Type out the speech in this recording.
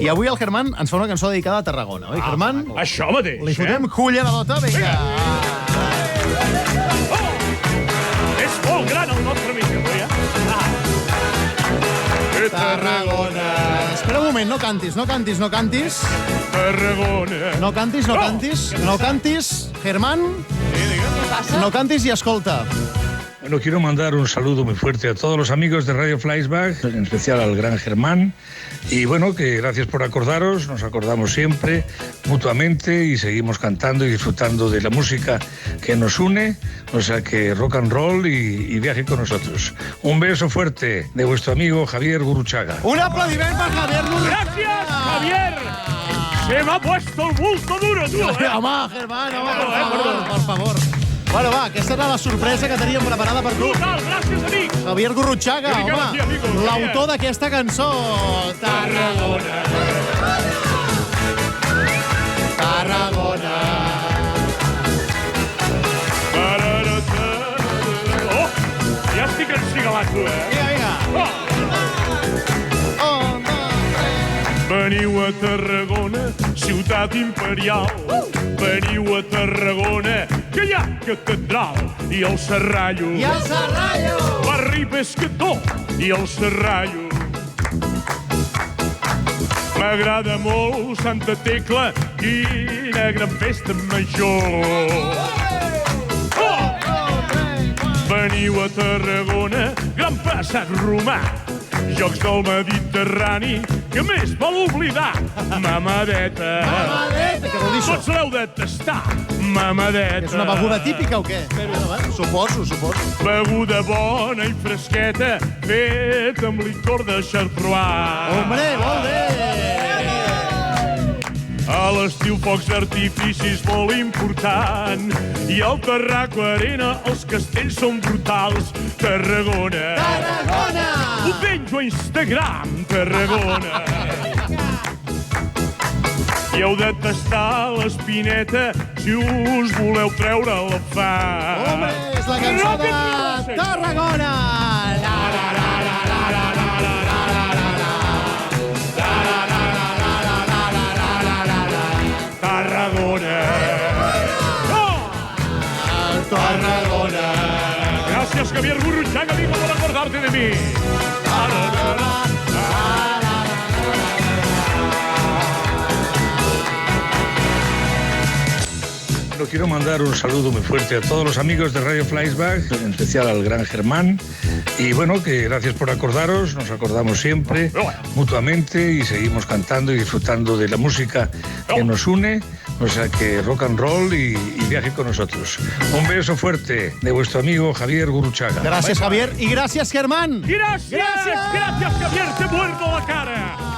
I avui el Germán ens fa una cançó dedicada a Tarragona, oi, Germán? Això mateix, Li fotem culleradota, vinga. És molt gran el nostre amic, avui, Tarragona. Espera un moment, no cantis. Tarragona. No cantis, Germán. No cantis y escolta. Bueno, quiero mandar un saludo muy fuerte a todos los amigos de Radio Flashback, en especial al gran Germán. Y bueno, que gracias por acordaros, nos acordamos siempre, mutuamente, y seguimos cantando y disfrutando de la música que nos une. O sea que rock and roll y viaje con nosotros. Un beso fuerte de vuestro amigo Javier Gurruchaga. Un aplaudiment per Javier Gurruchaga. Gracias, Javier. Se me ha puesto el bulto duro, tú. Home, Germán, por favor. Bueno, va, aquesta era la sorpresa que teníem preparada per tu. Total, gràcies, amic. Javier Gurruchaga, home, l'autor d'aquesta cançó. Tarragona. Oh, ja estic encigalat, tu, Vinga. Veniu a Tarragona, ciutat imperial. Veniu a Tarragona, que hi ha catedral. I el Serrallo. Barri pescador i el Serrallo. M'agrada molt Santa Tecla, quina gran festa major. Veniu a Tarragona, gran passat romà. Jocs del Mediterrani, que més vol oblidar. Mamadeta. Què vol dir això? Tots l'heu de tastar. Mamadeta. És una beguda típica o què? Suposo. Beguda bona i fresqueta, feta amb licor de Chartreuse. Hombre, molt bé. A l'estiu focs d'artificis molt important. I al Tarraco Arena els castells són brutals. Tarragona. Ho penjo a Instagram, Tarragona. I heu de tastar l'espineta si us voleu treure la fam. Hombre, és la cançó de Tarragona. Tarragona. Gracias, Javier Gurruchaga, amigo, por acordarte de mí. Bueno, quiero mandar un saludo muy fuerte a todos los amigos de Radio Flashback, en especial al gran Germán. Y bueno, que gracias por acordaros, nos acordamos siempre, mutuamente, y seguimos cantando y disfrutando de la música que nos une. O sea que rock and roll y viaje con nosotros. Un beso fuerte de vuestro amigo Javier Gurruchaga. Gràcies, Javier, i gràcies, Germán. Gracias, Javier, te muerdo la cara.